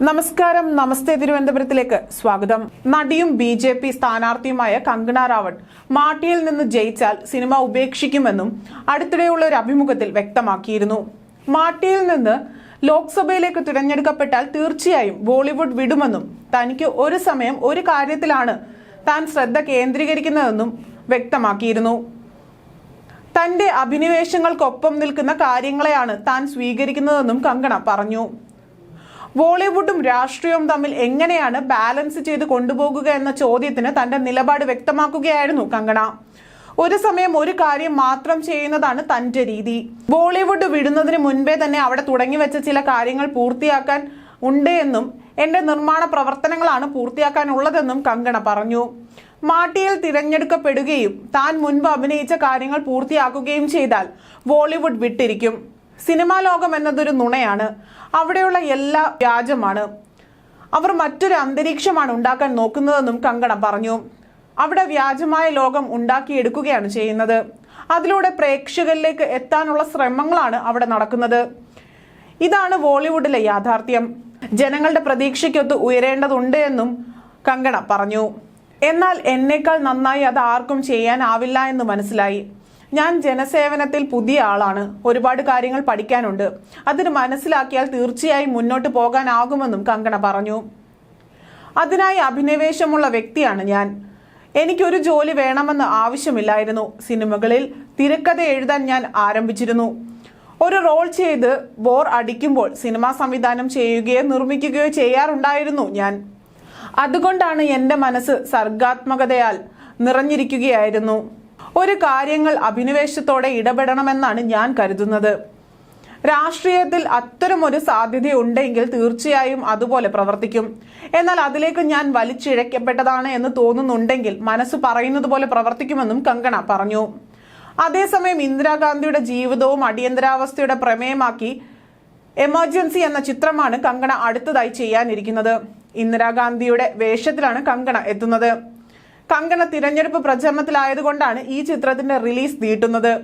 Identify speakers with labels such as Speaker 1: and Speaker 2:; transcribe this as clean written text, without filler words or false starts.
Speaker 1: നമസ്കാരം, നമസ്തേ തിരുവനന്തപുരത്തിലേക്ക് സ്വാഗതം. നടിയും ബി.ജെ.പി. സ്ഥാനാർത്ഥിയുമായ കങ്കണ റാവത്ത് മാട്ടിയിൽ നിന്ന് ജയിച്ചാൽ സിനിമ ഉപേക്ഷിക്കുമെന്നും അടുത്തിടെയുള്ള ഒരു അഭിമുഖത്തിൽ വ്യക്തമാക്കിയിരുന്നു. മാട്ടിയിൽ നിന്ന് ലോക്സഭയിലേക്ക് തിരഞ്ഞെടുക്കപ്പെട്ടാൽ തീർച്ചയായും ബോളിവുഡ് വിടുമെന്നും തനിക്ക് ഒരു സമയം ഒരു കാര്യത്തിലാണ് താൻ ശ്രദ്ധ കേന്ദ്രീകരിക്കുന്നതെന്നും വ്യക്തമാക്കിയിരുന്നു. തന്റെ അഭിനിവേശങ്ങൾക്കൊപ്പം നിൽക്കുന്ന കാര്യങ്ങളെയാണ് താൻ സ്വീകരിക്കുന്നതെന്നും കങ്കണ പറഞ്ഞു. ബോളിവുഡും രാഷ്ട്രീയവും തമ്മിൽ എങ്ങനെയാണ് ബാലൻസ് ചെയ്ത് കൊണ്ടുപോകുക എന്ന ചോദ്യത്തിന് തന്റെ നിലപാട് വ്യക്തമാക്കുകയായിരുന്നു കങ്കണ. ഒരു സമയം ഒരു കാര്യം മാത്രം ചെയ്യുന്നതാണ് തന്റെ രീതി. ബോളിവുഡ് വിടുന്നതിന് മുൻപേ തന്നെ അവിടെ തുടങ്ങിവെച്ച ചില കാര്യങ്ങൾ പൂർത്തിയാക്കാൻ ഉണ്ട് എന്നും എന്റെ നിർമ്മാണ പ്രവർത്തനങ്ങളാണ് പൂർത്തിയാക്കാനുള്ളതെന്നും കങ്കണ പറഞ്ഞു. മാട്ടിയിൽ തിരഞ്ഞെടുക്കപ്പെടുകയും താൻ മുൻപ് അഭിനയിച്ച കാര്യങ്ങൾ പൂർത്തിയാക്കുകയും ചെയ്താൽ ബോളിവുഡ് വിട്ടിരിക്കും. സിനിമാ ലോകം എന്നതൊരു നുണയാണ്. അവിടെയുള്ള എല്ലാ വ്യാജമാണ്. അവർ മറ്റൊരു അന്തരീക്ഷമാണ് ഉണ്ടാക്കാൻ നോക്കുന്നതെന്നും കങ്കണ പറഞ്ഞു. അവിടെ വ്യാജമായ ലോകം ഉണ്ടാക്കിയെടുക്കുകയാണ് ചെയ്യുന്നത്. അതിലൂടെ പ്രേക്ഷകരിലേക്ക് എത്താനുള്ള ശ്രമങ്ങളാണ് അവിടെ നടക്കുന്നത്. ഇതാണ് ബോളിവുഡിലെ യാഥാർത്ഥ്യം. ജനങ്ങളുടെ പ്രതീക്ഷയ്ക്കൊത്ത് ഉയരേണ്ടതുണ്ട് എന്നും കങ്കണ പറഞ്ഞു. എന്നാൽ എന്നേക്കാൾ നന്നായി അത് ആർക്കും ചെയ്യാനാവില്ല എന്ന് മനസ്സിലായി. ഞാൻ ജനസേവനത്തിൽ പുതിയ ആളാണ്. ഒരുപാട് കാര്യങ്ങൾ പഠിക്കാനുണ്ട്. അതിന് മനസ്സിലാക്കിയാൽ തീർച്ചയായും മുന്നോട്ട് പോകാനാകുമെന്നും കങ്കണ പറഞ്ഞു. അതിനായി അഭിനിവേശമുള്ള വ്യക്തിയാണ് ഞാൻ. എനിക്കൊരു ജോലി വേണമെന്ന് ആവശ്യമില്ലായിരുന്നു. സിനിമകളിൽ തിരക്കഥ എഴുതാൻ ഞാൻ ആരംഭിച്ചിരുന്നു. ഒരു റോൾ ചെയ്ത് ബോർ അടിക്കുമ്പോൾ സിനിമാ സംവിധാനം ചെയ്യുകയോ നിർമ്മിക്കുകയോ ചെയ്യാറുണ്ടായിരുന്നു ഞാൻ. അതുകൊണ്ടാണ് എൻ്റെ മനസ്സ് സർഗാത്മകതയാൽ നിറഞ്ഞിരിക്കുകയായിരുന്നു. ഒരു കാര്യങ്ങൾ അഭിനിവേശത്തോടെ ഇടപെടണമെന്നാണ് ഞാൻ കരുതുന്നത്. രാഷ്ട്രീയത്തിൽ അത്തരമൊരു സാധ്യതയുണ്ടെങ്കിൽ തീർച്ചയായും അതുപോലെ പ്രവർത്തിക്കും. എന്നാൽ അതിലേക്ക് ഞാൻ വലിച്ചിഴക്കപ്പെട്ടതാണ് എന്ന് തോന്നുന്നുണ്ടെങ്കിൽ മനസ്സ് പറയുന്നത് പോലെ പ്രവർത്തിക്കുമെന്നും കങ്കണ പറഞ്ഞു. അതേസമയം ഇന്ദിരാഗാന്ധിയുടെ ജീവിതവും അടിയന്തരാവസ്ഥയുടെ പ്രമേയമാക്കി എമർജൻസി എന്ന ചിത്രമാണ് കങ്കണ അടുത്തതായി ചെയ്യാനിരിക്കുന്നത്. ഇന്ദിരാഗാന്ധിയുടെ വേഷത്തിലാണ് കങ്കണ എത്തുന്നത്. കങ്കണ തിരഞ്ഞെടുപ്പ് പ്രചരണത്തിലായതുകൊണ്ടാണ് ഈ ചിത്രത്തിന്റെ റിലീസ് നീട്ടുന്നത്.